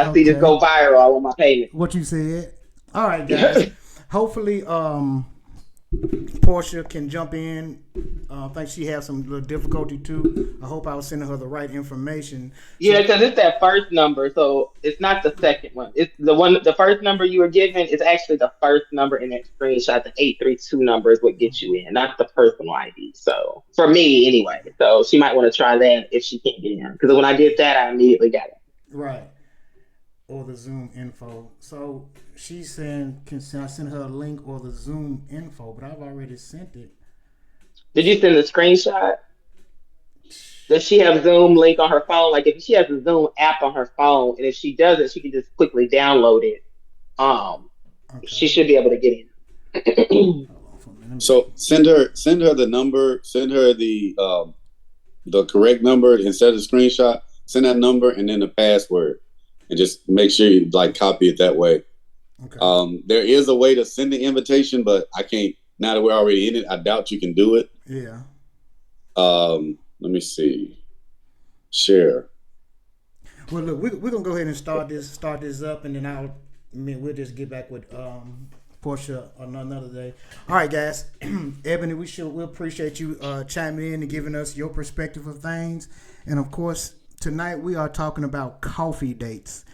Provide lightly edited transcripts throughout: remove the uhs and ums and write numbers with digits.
I see this Okay. go viral on my payment. What you said. All right, guys. Hopefully, Portia can jump in. I think she has some little difficulty too. I hope I was sending her the right information. Yeah, So, because it's that first number, so it's not the second one. It's the one. The first number you were given is actually the first number in that screenshot. The 832 number is what gets you in, not the personal ID. So for me, anyway. So she might want to try that if she can't get in. Because when I did that, I immediately got it. right. Or the Zoom info. So she's saying, can I send her a link or the Zoom info? But I've already sent it. Did you send the screenshot? Does she have Zoom link on her phone? Like if she has the Zoom app on her phone, and if she doesn't, she can just quickly download it. Um, she Okay. should be able to get in. Hold on for a minute. Let me see. So send her the number, send her the correct number instead of the screenshot. Send that number and then the password, and just make sure you like copy it that way. Okay. There is a way to send the invitation, but I can't. Now that we're already in it, I doubt you can do it. Yeah. Let me see. Share. Well, look, we're gonna go ahead and start this up, and then we'll just get back with Portia on another day. All right, guys. Ebony, we appreciate you chiming in and giving us your perspective of things, and of course, tonight we are talking about coffee dates.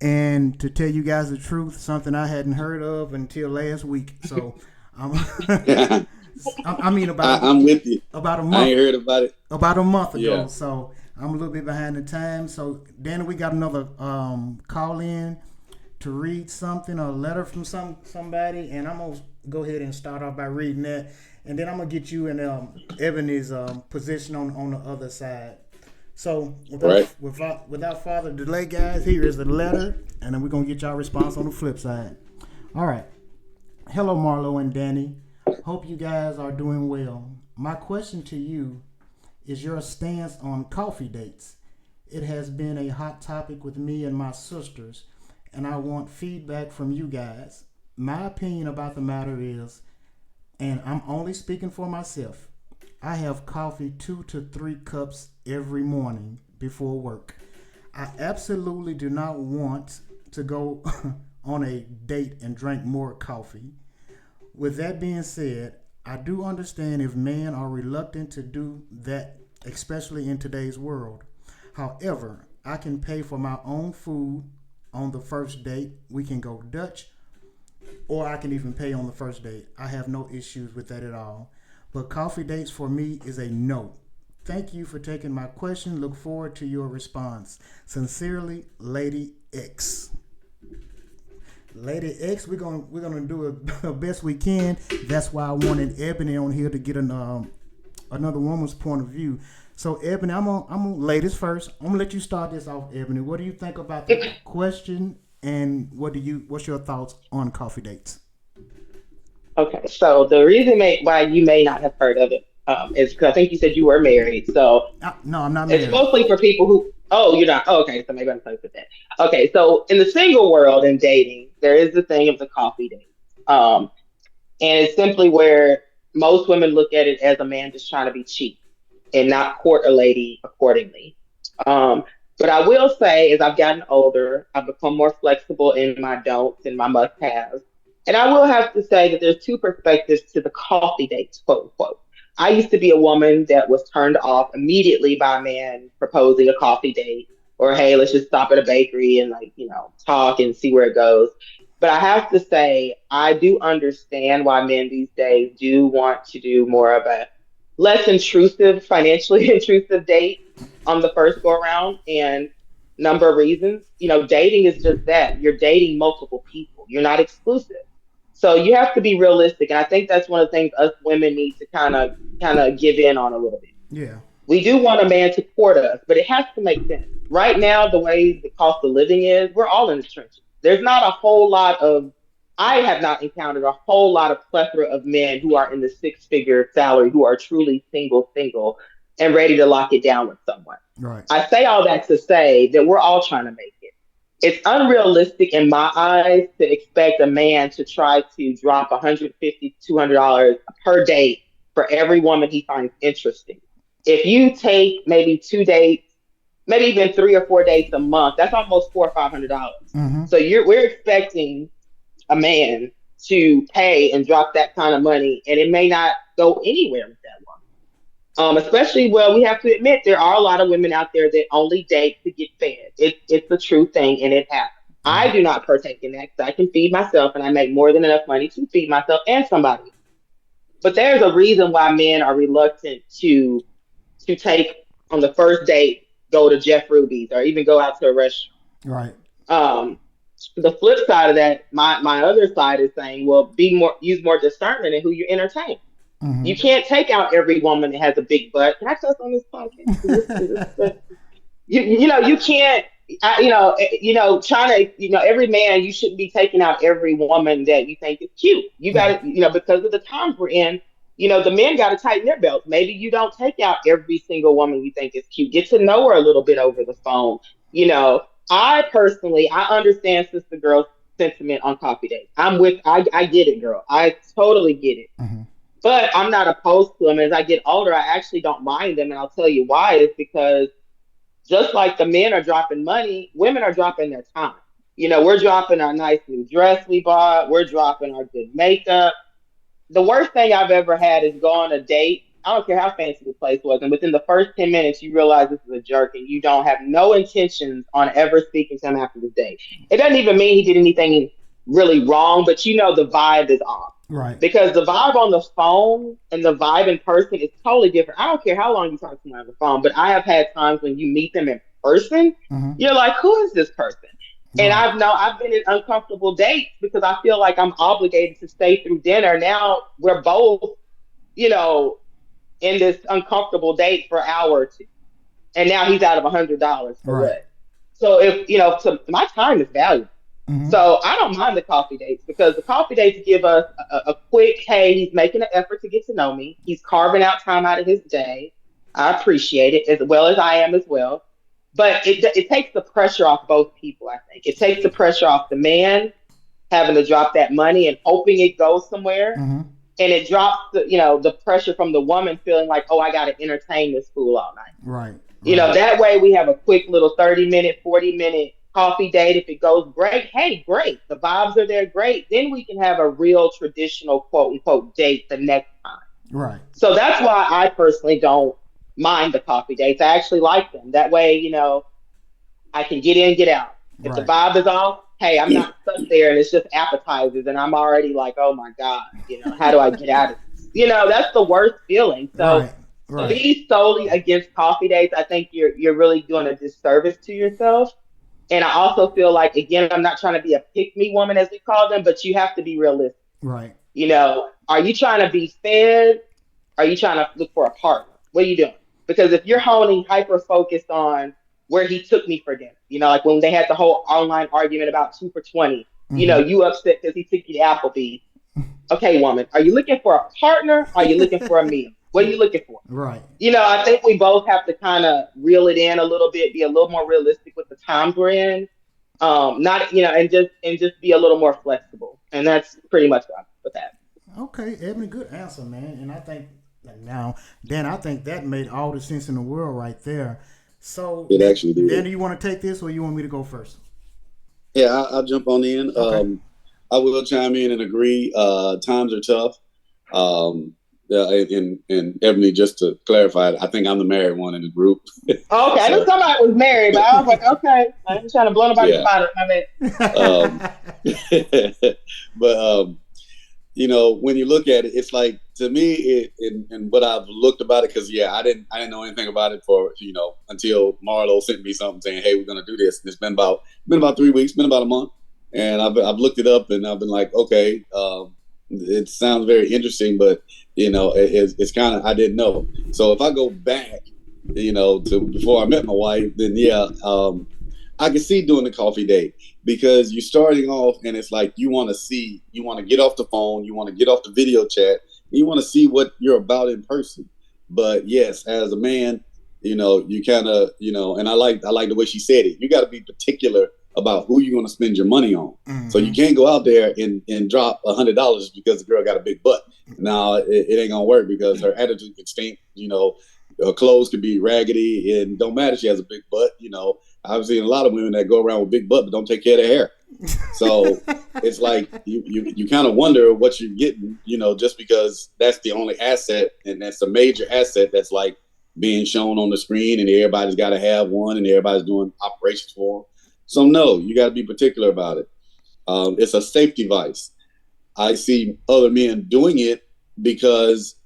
And to tell you guys the truth, something I hadn't heard of until last week. So, um, I, I mean I'm with you. about a I month ain't heard about it. about a month ago. Yeah. So I'm a little bit behind the time. So Danny, we got another call in to read something, a letter from somebody, and I'm gonna go ahead and start off by reading that, and then I'm gonna get you in Ebony's position on the other side. So Right. without further delay, guys, here is the letter, and then we're gonna get y'all response on the flip side. All right. Hello, Marlo and Danny. Hope you guys are doing well. My question to you is your stance on coffee dates. It has been a hot topic with me and my sisters, and I want feedback from you guys. My opinion about the matter is, and I'm only speaking for myself, I have coffee 2 to 3 cups every morning before work. I absolutely do not want to go on a date and drink more coffee. With that being said, I do understand if men are reluctant to do that, especially in today's world. However, I can pay for my own food on the first date. We can go Dutch, or I can even pay on the first date. I have no issues with that at all. But coffee dates for me is a no. Thank you for taking my question. Look forward to your response. Sincerely, Lady X. Lady X, we're gonna do a best we can. That's why I wanted Ebony on here to get another woman's point of view. So Ebony, I'm gonna ladies first. I'm gonna let you start this off, Ebony. What do you think about the question, and what's your thoughts on coffee dates? Okay, so the reason why you may not have heard of it is because I think you said you were married. So No, I'm not it's married. mostly for people who, oh, you're not. Oh, okay, so maybe I'm supposed to that. Okay, so in the single world in dating, there is the thing of the coffee date. Um, and it's simply where most women look at it as a man just trying to be cheap and not court a lady accordingly. Um, but I will say, as I've gotten older, I've become more flexible in my don'ts and my must haves. And I will have to say that there's two perspectives to the coffee dates, quote unquote. I used to be a woman that was turned off immediately by a man proposing a coffee date or, hey, let's just stop at a bakery and, like, talk and see where it goes. But I have to say, I do understand why men these days do want to do more of a less intrusive, financially intrusive date on the first go around, and number of reasons. Dating is just that. You're dating multiple people. You're not exclusive. So you have to be realistic. And I think that's one of the things us women need to kind of give in on a little bit. Yeah. We do want a man to court us, but it has to make sense. Right now, the way the cost of living is, we're all in the trenches. There's not a whole lot of, I have not encountered a whole lot of plethora of men who are in the six-figure salary who are truly single, and ready to lock it down with someone. Right. I say all that to say that we're all trying to make it. It's unrealistic in my eyes to expect a man to try to drop $150, $200 per date for every woman he finds interesting. If you take maybe 2 dates maybe even 3 or 4 dates a month. That's almost $400 or $500. Mm-hmm. So we're expecting a man to pay and drop that kind of money, and it may not go anywhere with that one. Especially, well, we have to admit there are a lot of women out there that only date to get fed. It's a true thing, and it happens. I Right. do not partake in that because I can feed myself, and I make more than enough money to feed myself and somebody. But there's a reason why men are reluctant to take on the first date, go to Jeff Ruby's or even go out to a restaurant. Right. Um, the flip side of that, my other side is saying, well, be more use more discernment in who you entertain. Mm-hmm. You can't take out every woman that has a big butt. Can I cuss on this podcast? You can't. Trying to, every man, you shouldn't be taking out every woman that you think is cute. You Right. got to, because of the times we're in, the men got to tighten their belts. Maybe you don't take out every single woman you think is cute. Get to know her a little bit over the phone. You know, I personally, I understand sister girl's sentiment on coffee dates. I get it, girl. I totally get it. Mm-hmm. But I'm not opposed to them. As I get older, I actually don't mind them. And I'll tell you why. It's because just like the men are dropping money, women are dropping their time. We're dropping our nice new dress we bought. We're dropping our good makeup. The worst thing I've ever had is go on a date. I don't care how fancy the place was. And within the first 10 minutes, you realize this is a jerk and you don't have no intentions on ever speaking to him after the date. It doesn't even mean he did anything really wrong, but the vibe is off. Right. Because the vibe on the phone and the vibe in person is totally different. I don't care how long you talk to someone on the phone, but I have had times when you meet them in person, Mm-hmm. you're like, who is this person? And Right. I've been in uncomfortable dates because I feel like I'm obligated to stay through dinner. Now we're both, you know, in this uncomfortable date for an hour or two. And now he's out of $100 for Right. what? So so my time is valuable. Mm-hmm. So I don't mind the coffee dates because the coffee dates give us a quick, hey, he's making an effort to get to know me. He's carving out time out of his day. I appreciate it as well as I am as well. But it takes the pressure off both people, I think. It takes the pressure off the man having to drop that money and hoping it goes somewhere. Mm-hmm. And it drops the pressure from the woman feeling like, oh, I got to entertain this fool all night. Right. Right. That way we have a quick little 30-minute, 40-minute coffee date. If it goes great, hey, great. The vibes are there, great. Then we can have a real traditional quote unquote date the next time. Right. So that's why I personally don't mind the coffee dates. I actually like them. That way, I can get in, get out. If the Right. vibe is off, hey, I'm not stuck there and it's just appetizers and I'm already like, oh my God, how do I get out of this? That's the worst feeling. So Right. to Right. be solely against coffee dates, I think you're really doing a disservice to yourself. And I also feel like, again, I'm not trying to be a pick me woman as we call them, but you have to be realistic. Right. Are you trying to be fed? Are you trying to look for a partner? What are you doing? Because if you're honing hyper focused on where he took me for dinner, like when they had the whole online argument about 2 for 20, Mm-hmm. you upset because he took you to Applebee's. Okay, woman, are you looking for a partner? Or are you looking for a meal? What are you looking for? Right. I think we both have to kind of reel it in a little bit, be a little more realistic with the times we're in. Not, and just be a little more flexible. And that's pretty much what I'm with that. Okay, Ebony, good answer, man. And I think now, Dan, I think that made all the sense in the world right there. So, It actually did. Dan, do you want to take this or you want me to go first? Yeah, I'll jump on in. Okay. I will chime in and agree. Times are tough. And Ebony, just to clarify, I think I'm the married one in the group. Okay, I knew So, somebody was married, but I was like, okay, I ain't trying to blow nobody's yeah. spot up. I mean, But when you look at it, it's like to me, and what I've looked about it, because I didn't know anything about it for until Marlo sent me something saying, hey, we're gonna do this. And it's been about 3 weeks, been about a month, and I've looked it up and I've been like, okay, it sounds very interesting, but it's kind of, I didn't know. So if I go back, to before I met my wife, then I can see doing the coffee date because you're starting off and it's like you want to get off the phone, you want to get off the video chat, and you want to see what you're about in person. But yes, as a man, you kind of, and I like the way she said it. You got to be particular about who you're going to spend your money on. Mm-hmm. So you can't go out there and drop $100 because the girl got a big butt. Now it ain't gonna work because her attitude can stink. her clothes could be raggedy and don't matter. She has a big butt. I've seen a lot of women that go around with big butt but don't take care of their hair. So it's like you kind of wonder what you're getting, just because that's the only asset, and that's a major asset that's like being shown on the screen, and everybody's got to have one, and everybody's doing operations for them. So no, you got to be particular about it. It's a safety device. I see other men doing it because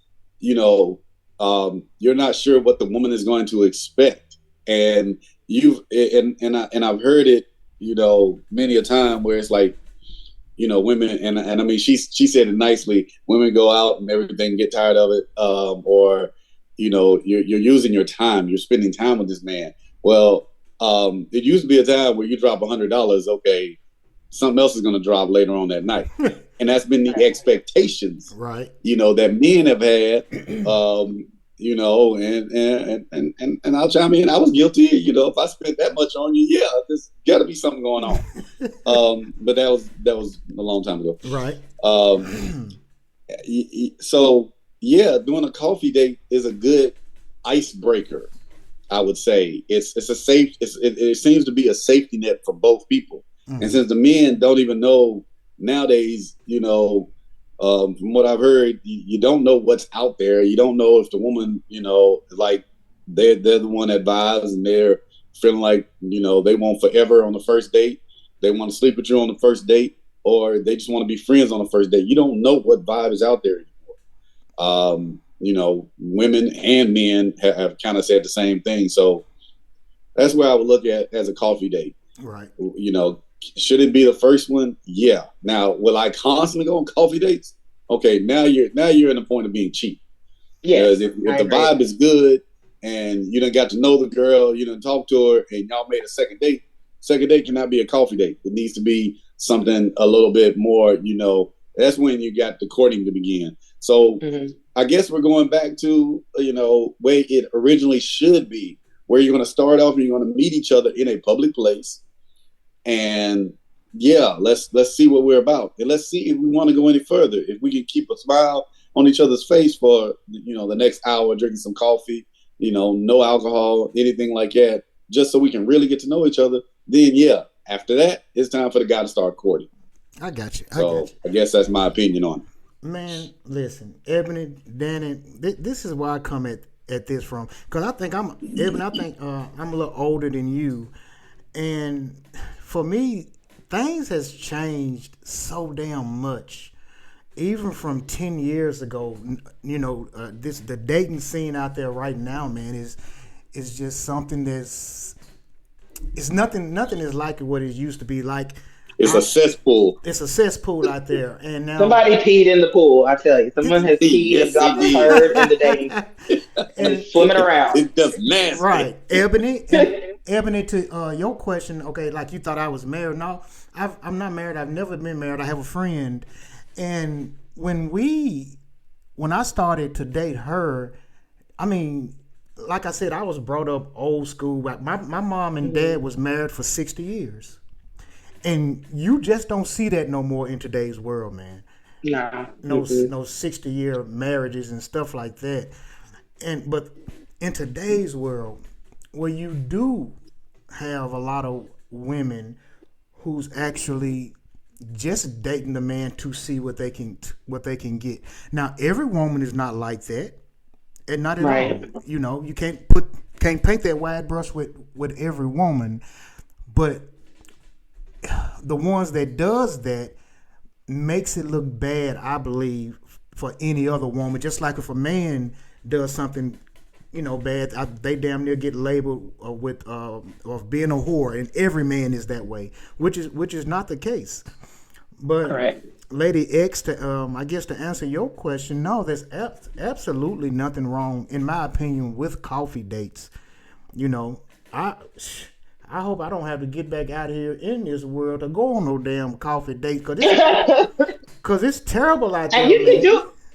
you're not sure what the woman is going to expect, and I've heard it, many a time where it's like, women, and I mean, she said it nicely. Women go out and everything, get tired of it, or you're using your time. You're spending time with this man. Well, it used to be a time where you drop $100. Okay, something else is going to drop later on that night, and that's been the expectations, Right. that men have had. And I'll chime in. I was guilty. If I spent that much on you, yeah, there's got to be something going on. But that was a long time ago. Right. So yeah, doing a coffee date is a good icebreaker. I would say it's a safe. It seems to be a safety net for both people. And since the men don't even know nowadays, from what I've heard, you don't know what's out there. You don't know if the woman, like they're the one that vibes and they're feeling like, they want forever on the first date. They want to sleep with you on the first date, or they just want to be friends on the first date. You don't know what vibe is out there anymore. Women and men have kind of said the same thing. So that's where I would look at as a coffee date. Right. Should it be the first one? Yeah. Now, will I constantly go on coffee dates? Okay, now you're in the point of being cheap. Yes, because if the vibe is good and you done got to know the girl, you done talked to her, and y'all made a second date. Second date cannot be a coffee date. It needs to be something a little bit more. That's when you got the courting to begin. So I guess we're going back to way it originally should be, where you're going to start off and you're going to meet each other in a public place. And yeah, let's see what we're about, and let's see if we want to go any further. If we can keep a smile on each other's face for the next hour, drinking some coffee, no alcohol, anything like that, just so we can really get to know each other. Then yeah, after that, it's time for the guy to start courting. I got you. I guess that's my opinion on it. Man, listen, Ebony, Danny, this is where I come at this from, because I think I'm a little older than you, and for me, things has changed so damn much. Even from 10 years ago, the dating scene out there right now, man, is just something it's nothing is like what it used to be. Like, it's a cesspool. It's a cesspool out there, and now somebody peed in the pool. I tell you, someone has peed yes, and got the turd in the dating and swimming around. It's just nasty, right? Ebony, to your question, okay, like you thought I was married. No, I'm not married. I've never been married. I have a friend, and when I started to date her, I mean, like I said, I was brought up old school. My mom and dad was married for 60 years. And you just don't see that no more in today's world, man. No. No 60-year marriages and stuff like that. But in today's world, where you do have a lot of women who's actually just dating the man to see what they can get. Now, every woman is not like that, and not at all. You can't paint that wide brush with every woman, but the ones that does that makes it look bad, I believe, for any other woman. Just like if a man does something, bad, they damn near get labeled with of being a whore, and every man is that way, which is not the case. But correct. Lady X, I guess to answer your question, no, there's absolutely nothing wrong, in my opinion, with coffee dates. I hope I don't have to get back out here in this world to go on no damn coffee date, because it's terrible out there. And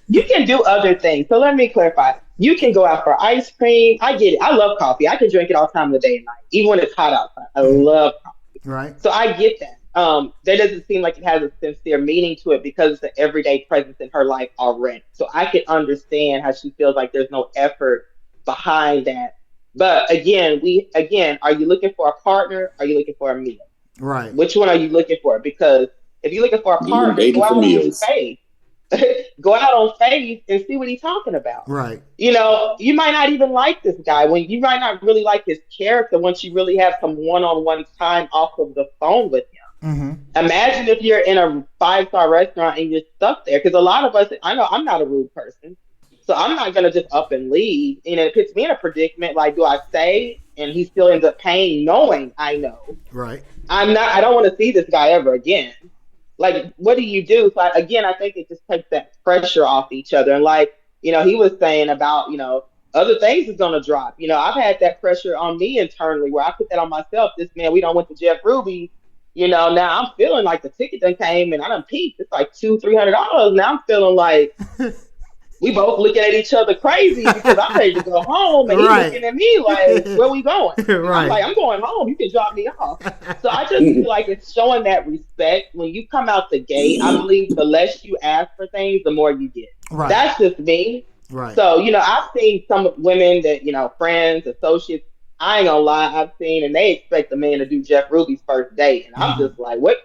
you can do other things. So let me clarify. You can go out for ice cream. I get it. I love coffee. I can drink it all time of the day and night, even when it's hot outside. I love coffee. Right. So I get that. There doesn't seem like it has a sincere meaning to it because it's an everyday presence in her life already. So I can understand how she feels like there's no effort behind that. But again, are you looking for a partner? Are you looking for a meal? Right. Which one are you looking for? Because if you're looking for a Women partner, go dating for out on meals. faith. Go out on faith and see what he's talking about. Right. You might not even like this guy when you might not really like his character once you really have some one-on-one time off of the phone with him. Mm-hmm. Imagine if you're in a five-star restaurant and you're stuck there. Because a lot of us, I know I'm not a rude person. So I'm not going to just up and leave. It puts me in a predicament. Like, do I stay? And he still ends up paying knowing I know. Right. I don't want to see this guy ever again. Like, what do you do? So again, I think it just takes that pressure off each other. And like, he was saying about, other things is going to drop. I've had that pressure on me internally where I put that on myself. This man, we don't went to Jeff Ruby. Now I'm feeling like the ticket done came and I done peaked. It's like $200-$300. Now I'm feeling like we both looking at each other crazy because I'm ready to go home and he's Right. looking at me like, where we going? And I'm Right. like, I'm going home. You can drop me off. So I just feel like it's showing that respect. When you come out the gate, I believe the less you ask for things, the more you get. Right. That's just me. Right. So, I've seen some women that, friends, associates, I ain't gonna lie, I've seen and they expect a man to do Jeff Ruby's first date. And I'm Mm-hmm. just like, what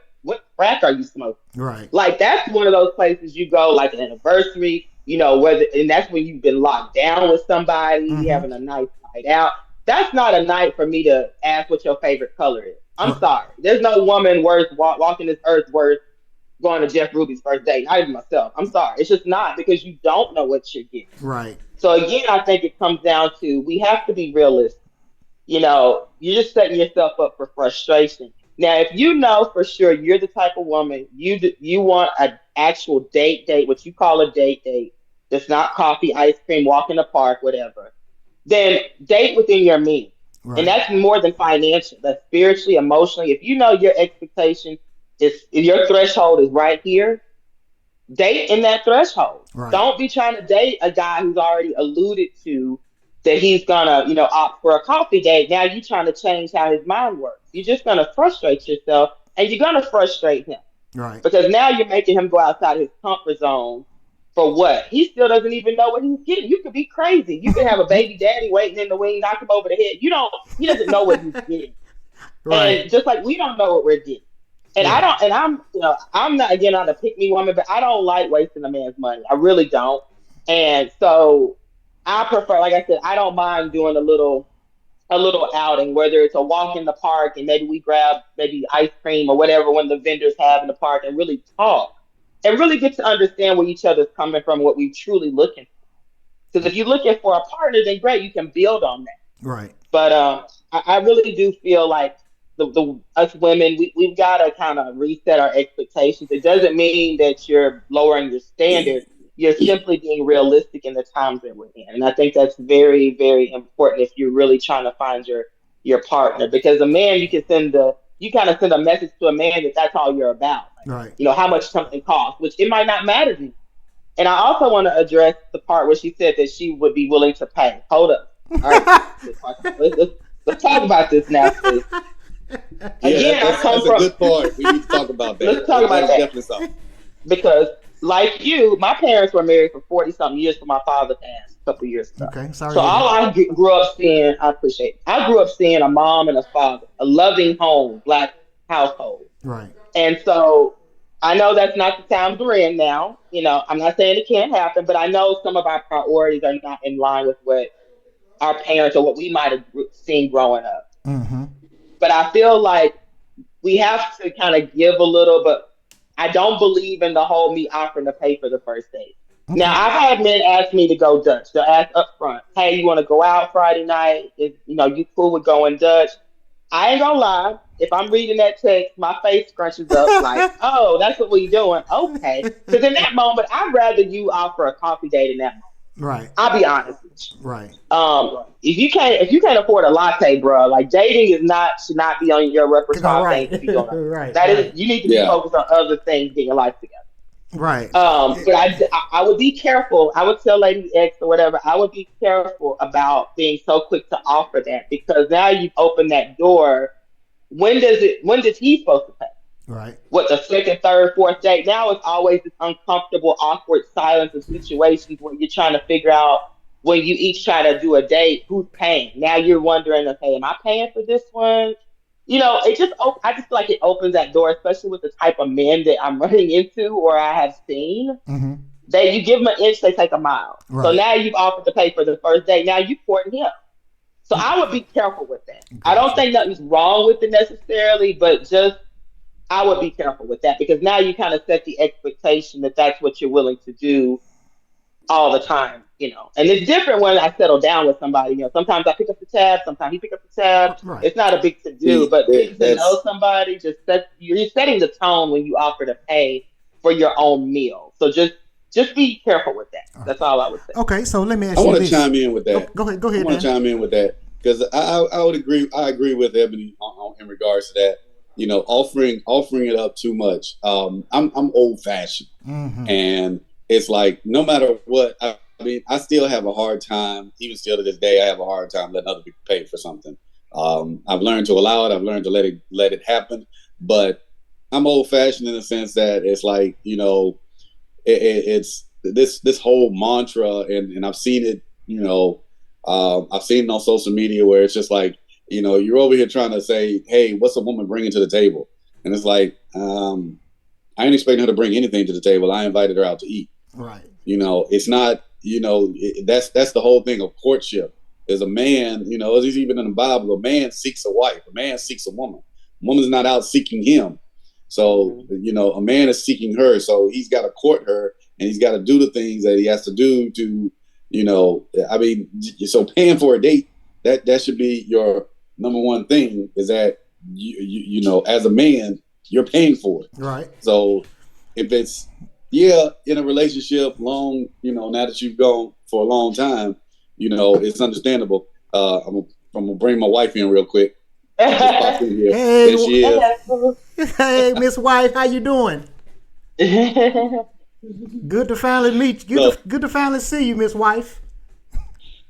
crack are you smoking? Right. Like that's one of those places you go, like an anniversary, whether and that's when you've been locked down with somebody, you Mm-hmm. having a nice night out. That's not a night for me to ask what your favorite color is. I'm sorry. There's no woman worth walking this earth worth going to Jeff Ruby's first date. Not even myself. I'm sorry. It's just not because you don't know what you're getting. Right. So again, I think it comes down to we have to be realistic. You're just setting yourself up for frustration. Now, if you know for sure you're the type of woman you want an actual date, what you call a date, that's not coffee, ice cream, walk in the park, whatever, then date within your means. And Right. that's more than financial. That's spiritually, emotionally. If you know your expectation if your threshold is right here, date in that threshold. Right. Don't be trying to date a guy who's already alluded to that he's gonna, opt for a coffee date. Now you trying to change how his mind works. You're just gonna frustrate yourself and you're gonna frustrate him. Right. Because now you're making him go outside his comfort zone for what? He still doesn't even know what he's getting. You could be crazy. You could have a baby daddy waiting in the wing, knock him over the head. He doesn't know what he's getting. Right. And just like we don't know what we're getting. And I Yeah. don't, and I'm not again on a pick me woman, but I don't like wasting a man's money. I really don't. And so I prefer, like I said, I don't mind doing a little outing, whether it's a walk in the park and maybe we grab maybe ice cream or whatever one of the vendors have in the park and really talk and really get to understand where each other's coming from, what we truly looking for. Because if you're looking for a partner, then great, you can build on that. Right. But I really do feel like the us women, we've got to kind of reset our expectations. It doesn't mean that you're lowering your standard. You're simply being realistic in the times that we're in. And I think that's very, very important if you're really trying to find your partner. Because a man, you kind of send a message to a man that that's all you're about. Like, Right. how much something costs, which it might not matter to you. And I also want to address the part where she said that she would be willing to pay. Hold up. All right. Let's talk about this now, please. Yeah, Again, I come that's a from. good point. We need to talk about that. Let's talk That about is that definitely something. because, like you, my parents were married for 40 something years. For my father passed a couple years ago. Okay. Sorry So to hear all that. grew up seeing, I appreciate. It. I grew up seeing a mom and a father, a loving home, black household, Right. and so I know that's not the times we're in now. I'm not saying it can't happen, but I know some of our priorities are not in line with what our parents or what we might have seen growing up. Mm-hmm. But I feel like we have to kind of give a little, but I don't believe in the whole me offering to pay for the first date. Now Okay. I've had men ask me to go Dutch. They'll ask up front, "Hey, you want to go out Friday night? If you cool with going Dutch?" I ain't gonna lie. If I'm reading that text, my face scrunches up like, "Oh, that's what we doing." Okay, because in that moment, I'd rather you offer a coffee date in that moment. Right. I'll be honest with you. Right. If you can't afford a latte, bro, like dating should not be on your All repertoire of right. things to be doing. Right. That is, Right. you need to be Yeah. focused on other things in your life together. Right. But I would be careful. I would tell Lady X or whatever. I would be careful about being so quick to offer that because now you've opened that door. When does he supposed to pay? Right. What, the second, third, fourth date? Now it's always this uncomfortable, awkward silence of situations where you're trying to figure out when you each try to do a date, who's paying? Now you're wondering, okay, am I paying for this one? It just I just feel like it opens that door, especially with the type of men that I'm running into or I have seen. Mm-hmm. That you give them an inch, they take a mile. So Right. now you've offered to pay for the first date. Now you courting him. So I would be careful with that. I don't Gotcha. think nothing's wrong with it necessarily, but just I would be careful with that because now you kind of set the expectation that that's what you're willing to do all the time. And it's different when I settle down with somebody. Sometimes I pick up the tab, sometimes he pick up the tab. Right. It's not a big to do, See, but getting to know that's somebody you're setting the tone when you offer to pay for your own meal. So just be careful with that. All right. That's all I would say. Okay, so let me I ask you want to this. chime in with Go, that. go ahead. Go I ahead, want to Dan. chime in with that because I would agree. I agree with Ebony in regards to that. Offering it up too much. I'm old fashioned, Mm-hmm. and it's like no matter what. I mean, I still have a hard time, even still to this day. I have a hard time letting other people pay for something. I've learned to allow it. I've learned to let it happen. But I'm old fashioned in the sense that it's like it's this whole mantra, and I've seen it. I've seen it on social media where it's just like you're over here trying to say, hey, what's a woman bringing to the table? And it's like I ain't expecting her to bring anything to the table. I invited her out to eat. Right. It's not. That's the whole thing of courtship. As a man, as he's even in the Bible, a man seeks a wife. A man seeks a woman. A woman's not out seeking him. So, Mm-hmm. a man is seeking her. So he's got to court her and he's got to do the things that he has to do to, I mean, so paying for a date, that should be your number one thing is that, as a man, you're paying for it. Right. So if it's, yeah, in a relationship long, now that you've gone for a long time, it's understandable. I'm gonna bring my wife in real quick. Just popped in here. Hey, There she is. hey, Miss Wife, how you doing? Good to finally meet you. So Good to finally see you, Miss Wife.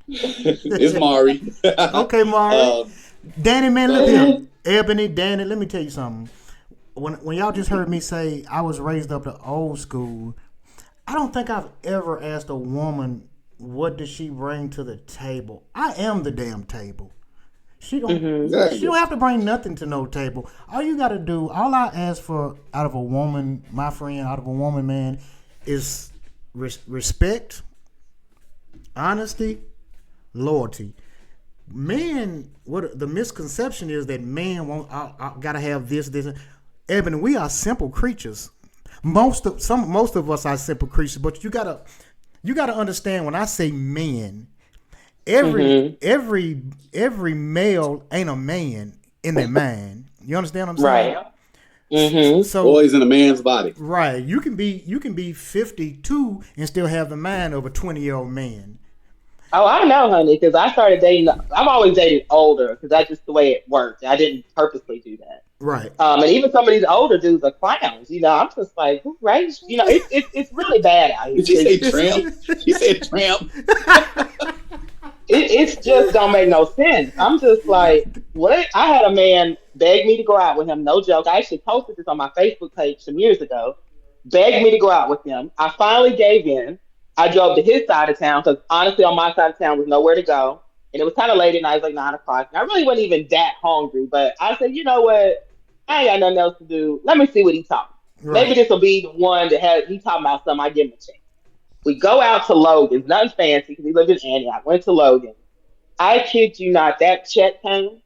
it's Mari. Okay, Mari. uh, Danny, man, look so here. Ebony, Danny, let me tell you something. When y'all just heard me say I was raised up the old school, I don't think I've ever asked a woman what does she bring to the table. I am the damn table. She don't. She exactly. don't have to bring nothing to no table. All you got to do, all I ask for out of a woman, my friend, out of a woman, man, is respect, honesty, loyalty. Men, what the misconception is that men want, I gotta have this, this. Ebony, we are simple creatures. Most of us are simple creatures, but you gotta understand when I say men, every Mm-hmm. every male ain't a man in their mind. You understand what I'm saying? Right. Mm-hmm. So Boys in a man's body. right, you can be 52 and still have the mind of a 20-year-old man. Oh, I know, honey, because I started dating. I've always dated older because that's just the way it worked. I didn't purposely do that. Right. And even some of these older dudes are clowns. I'm just like, who raised? It's really bad out here Did she because say tramp? She said tramp. it's just don't make no sense. I'm just like, what? I had a man beg me to go out with him. No joke. I actually posted this on my Facebook page some years ago. Begged me to go out with him. I finally gave in. I drove to his side of town because honestly, on my side of town was nowhere to go, and it was kind of late at night. It was like 9 o'clock. And I really wasn't even that hungry, but I said, you know what? I ain't got nothing else to do. Let me see what he's talking. Maybe Right. this will be the one that has he talking about something. I give him a chance. We go out to Logan's, nothing fancy because he lived in Antioch. Went to Logan. I kid you not, that check came.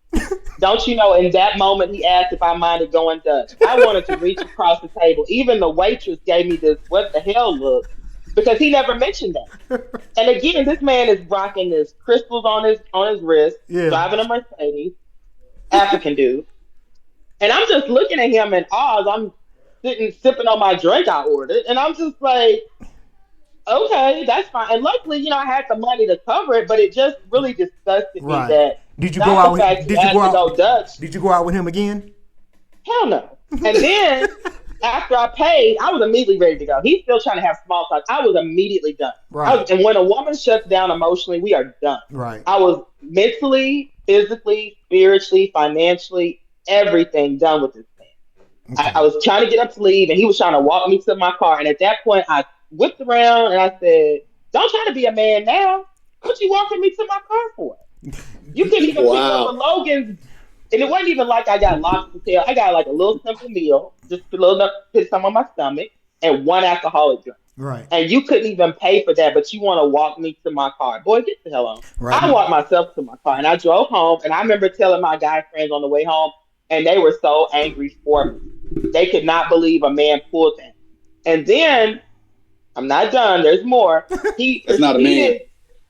Don't you know, in that moment, he asked if I minded going Dutch. I wanted to reach across the table. Even the waitress gave me this what the hell look because he never mentioned that. And again, this man is rocking this crystals on his wrist, Yeah. driving a Mercedes, African dude. And I'm just looking at him in awe as I'm sitting sipping on my drink I ordered. And I'm just like, okay, that's fine. And luckily, I had the money to cover it, but it just really disgusted me Right. that Did you go not the out? fact he Did you go asked to go out? Dutch. Did you go out with him again? Hell no. And then after I paid, I was immediately ready to go. He's still trying to have small talk. I was immediately done. Right. And when a woman shuts down emotionally, we are done. Right. I was mentally, physically, spiritually, financially, everything done with this man. I, Okay. I was trying to get up to leave, and he was trying to walk me to my car. And at that point, I whipped around and I said, "Don't try to be a man now." What you walking me to my car for? You couldn't even pick up a Wow. Logan's, and it wasn't even like I got lobster tail. I got like a little simple meal, just a little enough to put some on my stomach, and one alcoholic drink. Right. And you couldn't even pay for that, but you want to walk me to my car. Boy, get the hell on. Right. I walked myself to my car and I drove home. And I remember telling my guy friends on the way home, and they were so angry for me. They could not believe a man pulled that. And then I'm not done. There's more. He That's not a man. proceeded.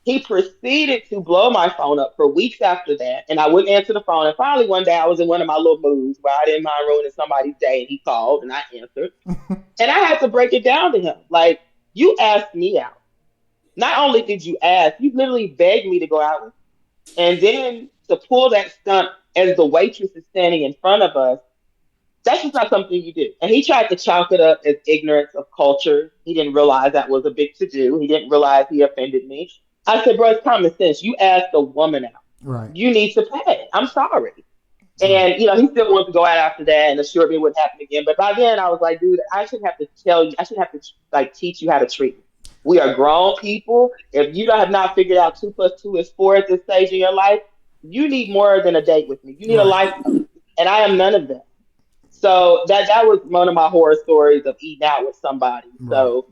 He proceeded to blow my phone up for weeks after that, and I wouldn't answer the phone. And finally, one day, I was in one of my little moods where I didn't mind ruining somebody's day, and he called, and I answered, and I had to break it down to him. Like, you asked me out. Not only did you ask, you literally begged me to go out with you. And then to pull that stunt as the waitress is standing in front of us, that's just not something you do. And he tried to chalk it up as ignorance of culture. He didn't realize that was a big to do. He didn't realize he offended me. I said, bro, it's common sense. You asked a woman out. Right. You need to pay. I'm sorry. Right. And, he still wanted to go out after that and assured me it wouldn't happen again. But by then I was like, dude, I shouldn't have to tell you, I shouldn't have to like teach you how to treat me. We are grown people. If you have not figured out 2 + 2 is 4 at this stage in your life, you need more than a date with me. You need a Right. life. And I am none of that. So that was one of my horror stories of eating out with somebody. Right. So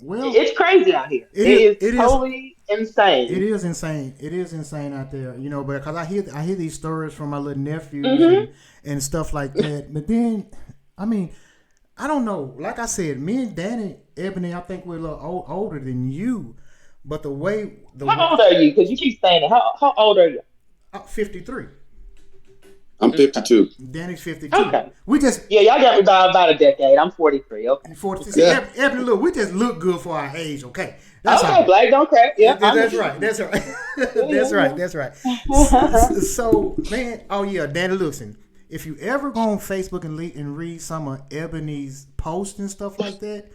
Well, it's crazy out here. it It is. is It is. totally insane. It is insane. It is insane out there, because I hear these stories from my little nephews Mm-hmm. and stuff like that. But then, I mean, I don't know. Like I said, me and Danny, Ebony, I think we're a little older than you. But How old are you? Because you keep saying it. How old are you? 53. I'm Okay. 52. Danny's 52. Okay. We just Yeah, y'all got me by about a decade. I'm 43. Okay. 40. See, Yeah. Ebony, look, we just look good for our age. Okay, that's all Okay, right. Black don't crack. Yeah, I That's understand. right. That's right. Yeah, That's right. yeah, That's right. yeah. So, man, oh yeah, Danny Luxon. If you ever go on Facebook and read some of Ebony's posts and stuff like that,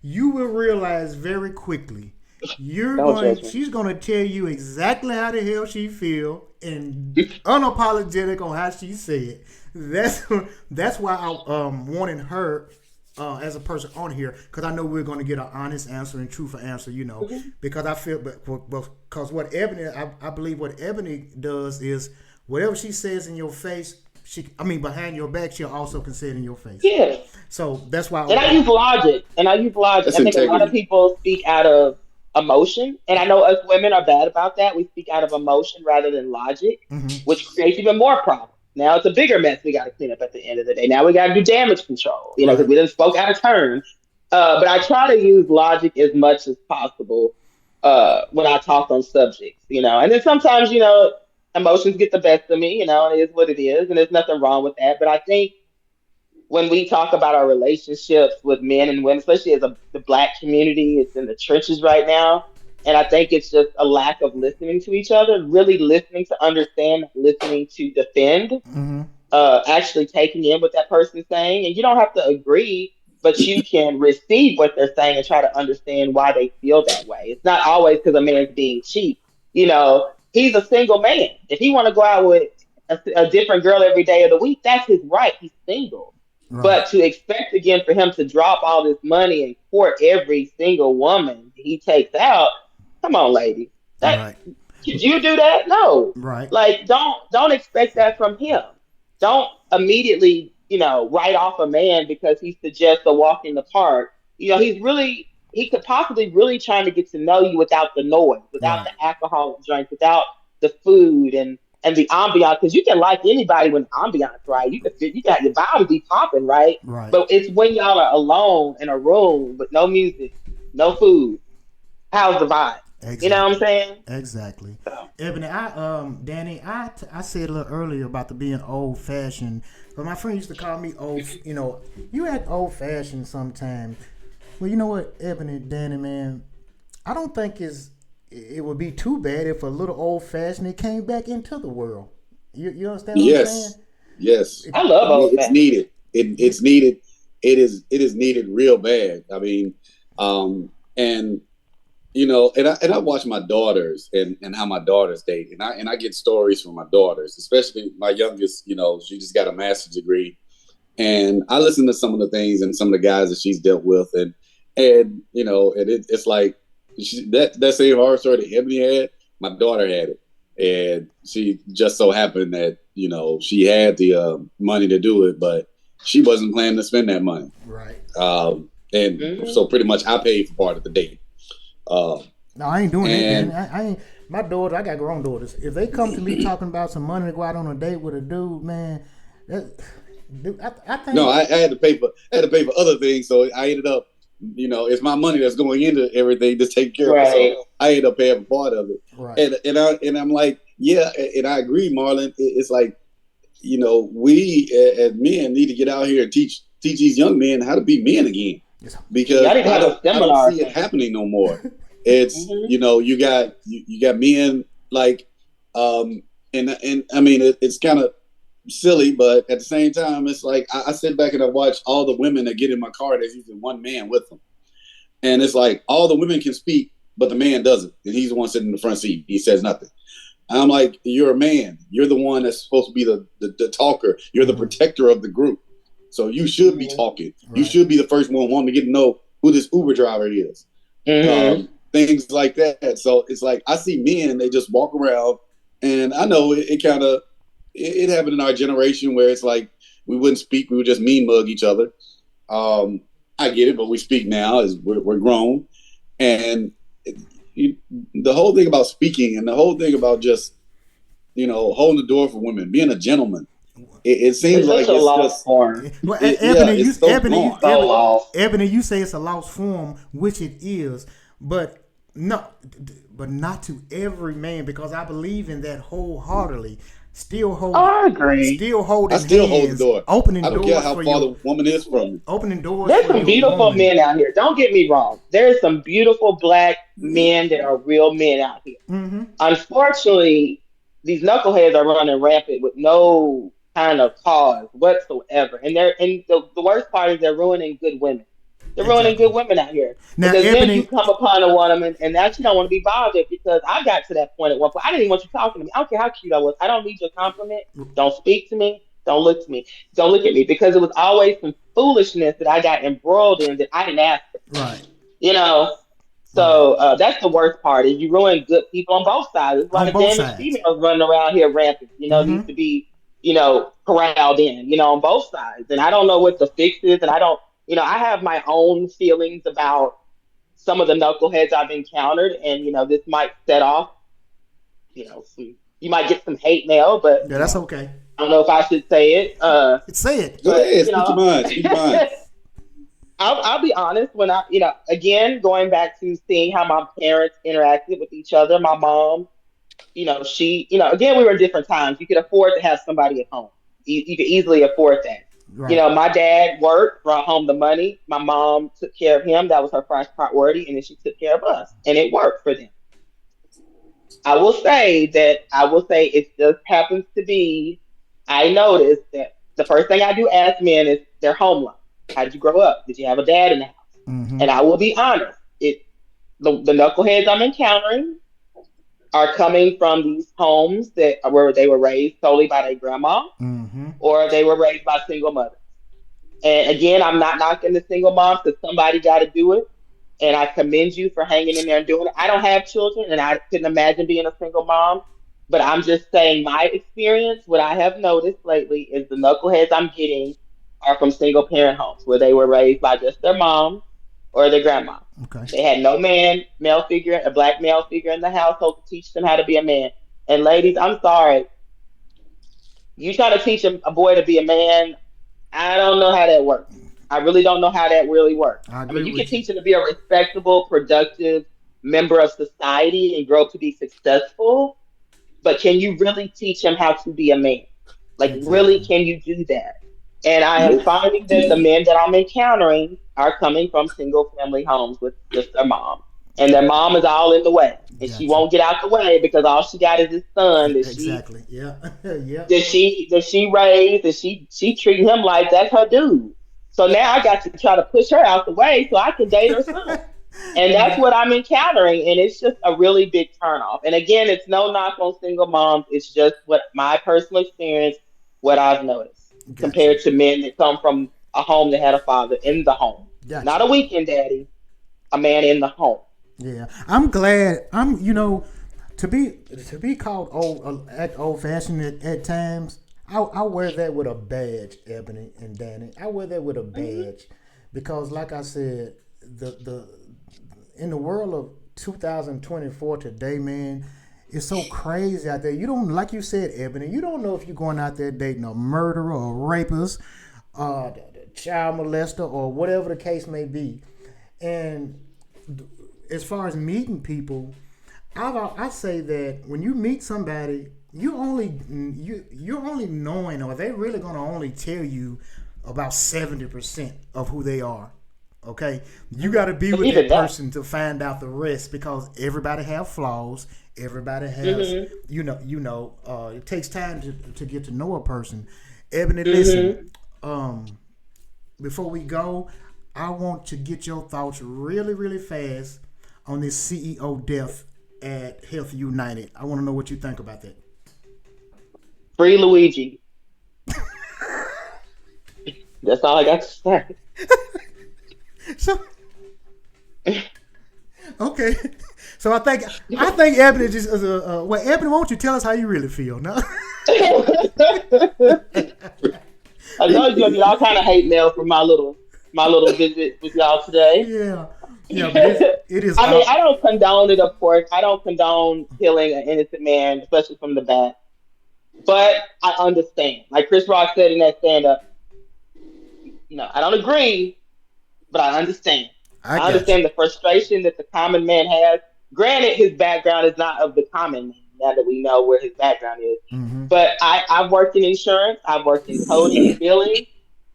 you will realize very quickly Don't judge me. she's gonna tell you exactly how the hell she feel and unapologetic on how she said. That's that's why I wanted her as a person on here because I know we're going to get an honest answer and truthful answer, because I feel, because what Ebony, I believe what Ebony does is whatever she says in your face, behind your back, she'll also can say it in your face. Yeah. So that's why. And I use logic. That's I think a lot of integrity. people speak out of emotion. And I know us women are bad about that. We speak out of emotion rather than logic, Hmm. which creates even more problems. Now it's a bigger mess we got to clean up at the end of the day. Now we got to do damage control, because Right. we didn't spoke out of turn. But I try to use logic as much as possible when I talk on subjects, And then sometimes, emotions get the best of me, and it is what it is, and there's nothing wrong with that. But I think when we talk about our relationships with men and women, especially as the black community, it's in the trenches right now. And I think it's just a lack of listening to each other, really listening to understand, listening to defend, Hmm. actually taking in what that person is saying. And you don't have to agree, but you can receive what they're saying and try to understand why they feel that way. It's not always because a man's being cheap. He's a single man. If he want to go out with a different girl every day of the week, that's his right. He's single. Right. But to expect again for him to drop all this money and court every single woman he takes out, come on, lady. That Right. could you do that? No. Right. Like don't expect that from him. Don't immediately, write off a man because he suggests a walk in the park. He could possibly really trying to get to know you without the noise, without Right. the alcohol drink, without the food and the ambiance, because you can like anybody when ambiance, right? You got your vibe be popping, right? Right. But it's when y'all are alone in a room with no music, no food. How's the vibe? You know what I'm Exactly. saying? Exactly. So, Ebony, Danny, I said a little earlier about the being old fashioned, but my friend used to call me old. You act old fashioned sometimes. Well, you know what, Ebony, Danny, man, I don't think it would be too bad if a little old fashioned came back into the world. You understand what I'm saying? Yes. Yes. I love I mean, old it's fashioned. needed. It's needed. It is needed real bad. I mean, and and I watch my daughters and how my daughters date, and I get stories from my daughters, especially my youngest. She just got a master's degree, and I listen to some of the things and some of the guys that she's dealt with, and it's like that same horror story that Ebony had. My daughter had it, and she just so happened that she had the money to do it, but she wasn't planning to spend that money. Right. And so pretty much I paid for part of the date. Um, No, I ain't doing that, and Danny. I ain't. My daughter, I got grown daughters. If they come to me talking about some money to go out on a date with a dude, man, that, I no, think. I had to pay for other things, so I ended up, it's my money that's going into everything to take care of it. Right. So I ended up paying for part of it, Right. and I'm like, yeah, and I agree, Marlon. It's like, we as men need to get out here and teach these young men how to be men again, Y'all because need to have a I don't seminar or see it something. happening no more. It's Mm-hmm. you got men like, and I mean it's kind of silly, but at the same time, it's like I sit back and I watch all the women that get in my car that's using one man with them, and it's like all the women can speak, but the man doesn't, and he's the one sitting in the front seat. He says nothing. And I'm like, you're a man. You're the one that's supposed to be the talker. You're the protector of the group. So you should be talking. Right. You should be the first one wanting to get to know who this Uber driver is. Mm-hmm. Things like that. So it's like I see men, they just walk around, and I know it kind of it happened in our generation where it's like we wouldn't speak, we would just mean mug each other. I get it, but we speak now as we're grown, and the whole thing about speaking and the whole thing about just holding the door for women, being a gentleman. It seems It's like such a it's lost just form. Well, it's so gone. So lost. Ebony, you say it's a lost form, which it is, but no, but not to every man, because I believe in that wholeheartedly. Still hold, I agree. still holding I still hold the hands, door. opening I don't doors care how for far you, the woman is from me. opening doors There's for some your beautiful woman. men out here. Don't get me wrong. There's some beautiful black men that are real men out here. Mm-hmm. Unfortunately, these knuckleheads are running rampant with no kind of cause whatsoever. And the worst part is they're ruining good women. They're ruining Exactly. good women out here. Now, Because then you Ebony, come upon a woman and now you don't want to be bothered because I got to that point at one point. I didn't even want you talking to me. I don't care how cute I was. I don't need your compliment. Don't speak to me. Don't look to me. Don't look at me. Because it was always some foolishness that I got embroiled in that I didn't ask for. right, You know, right, so that's the worst part is you ruin good people on both sides. There's a lot on of both damaged sides. females running around here rampant. Needs to Mm-hmm. be corralled in. On both sides. And I don't know what the fix is, and I don't. I have my own feelings about some of the knuckleheads I've encountered, and this might set off. You might get some hate mail, but Yeah, that's okay. I don't know if I should say it. Say it. Go But ahead, speak your mind. Speak your mind. I'll be honest. When again, going back to seeing how my parents interacted with each other, my mom, she, again, we were in different times. You could afford to have somebody at home. You could easily afford that. Right. My dad worked, brought home the money. My mom took care of him. That was her first priority. And then she took care of us. And it worked for them. I will say it just happens to be, I noticed that the first thing I do ask men is their home life. How did you grow up? Did you have a dad in the house? Mm-hmm. And I will be honest. The knuckleheads I'm encountering are coming from these homes that where they were raised solely by their grandma Mm-hmm. or they were raised by single mothers. And again, I'm not knocking the single moms because somebody got to do it. And I commend you for hanging in there and doing it. I don't have children and I couldn't imagine being a single mom. But I'm just saying my experience, what I have noticed lately is the knuckleheads I'm getting are from single parent homes where they were raised by just their mom or their grandma. Okay. They had no male figure, a black male figure in the household to teach them how to be a man. And ladies, I'm sorry, you try to teach a boy to be a man. I don't know how that works. I really don't know how that really works. I I agree mean, you can with you. teach him to be a respectable, productive member of society and grow up to be successful, but can you really teach him how to be a man? Like, really, Exactly. can you do that? And I am finding that the men that I'm encountering are coming from single family homes with just their mom. And their mom is all in the way. And she Gotcha. won't get out the way because all she got is this son that she Exactly. Yeah. Yeah. that she raised and she treating him like that's her dude. So now I got to try to push her out the way so I can date her son. And that's what I'm encountering, and it's just a really big turnoff. And again, it's no knock on single moms. It's just what my personal experience, what I've noticed Gotcha. compared to men that come from a home that had a father in the home, Gotcha. not a weekend daddy, a man in the home. Yeah. I'm glad. To be called old, act old fashioned at times. I wear that with a badge, Ebony and Danny. I wear that with a Hmm. badge because, like I said, the in the world of 2024 today, man, it's so crazy out there. You don't, like you said, Ebony. You don't know if you're going out there dating a murderer or a rapist, the child molester, or whatever the case may be. And as far as meeting people, I say that when you meet somebody, you're only knowing, or they really gonna only tell you about 70% of who they are. Okay, you got to be But with even that that. person to find out the rest because everybody have flaws. Everybody has, Hmm. it takes time to get to know a person. Ebony, listen, Hmm. um, before we go, I want to get your thoughts really, really fast on this CEO death at Health United. I want to know what you think about that. Free Luigi. That's all I got to say. So, okay. So I think Ebony just well, Ebony, won't you tell us how you really feel? No. I know you're gonna get all kind of hate mail from my little visit with y'all today. Yeah, yeah, but it is I mean, I don't condone it, of course. I don't condone killing an innocent man, especially from the back. But I understand. Like Chris Rock said in that stand up, I don't agree, but I understand. I I got you. understand the frustration that the common man has. Granted, his background is not of the common man, now that we know where his background is. Mm-hmm. But I've worked in insurance, I've worked in coding and billing.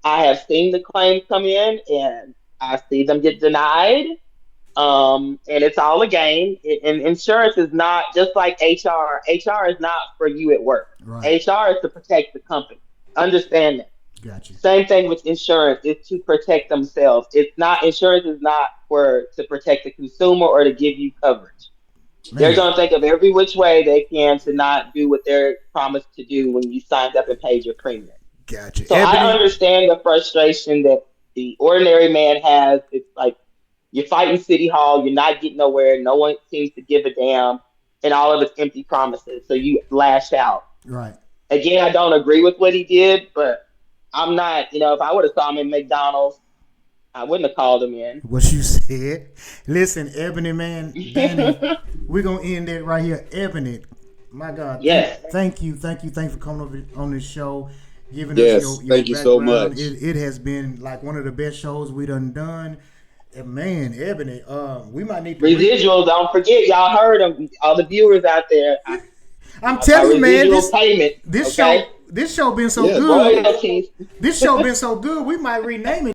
I have seen the claims come in and I see them get denied. And it's all a game. And insurance is not just like HR. HR is not for you at work. Right. HR is to protect the company. Understand that. Got you. Same thing with insurance. It's to protect themselves. It's not insurance is not for to protect the consumer or to give you coverage. They're Man, going to think of every which way they can to not do what they're promised to do when you signed up and paid your premium. got you. So I Ebony, understand the frustration that the ordinary man has. It's like you're fighting City Hall, you're not getting nowhere, no one seems to give a damn, and all of it's empty promises. So you lash out. right. Again, I don't agree with what he did, but I'm not, if I would have saw him in McDonald's, I wouldn't have called him in. What you said. Listen, Ebony, man, Danny, we're gonna end it right here. Ebony, my God, Yes. thank you for coming over on this show, giving us Yes, your thank you so background. much. It has been like one of the best shows we done. And man, Ebony, we might need to Residuals, don't forget, y'all heard them. All the viewers out there, I'm my telling you, man, residual payment, this okay? show this show been so Yeah, good. Royalties. This show been so good. We might rename it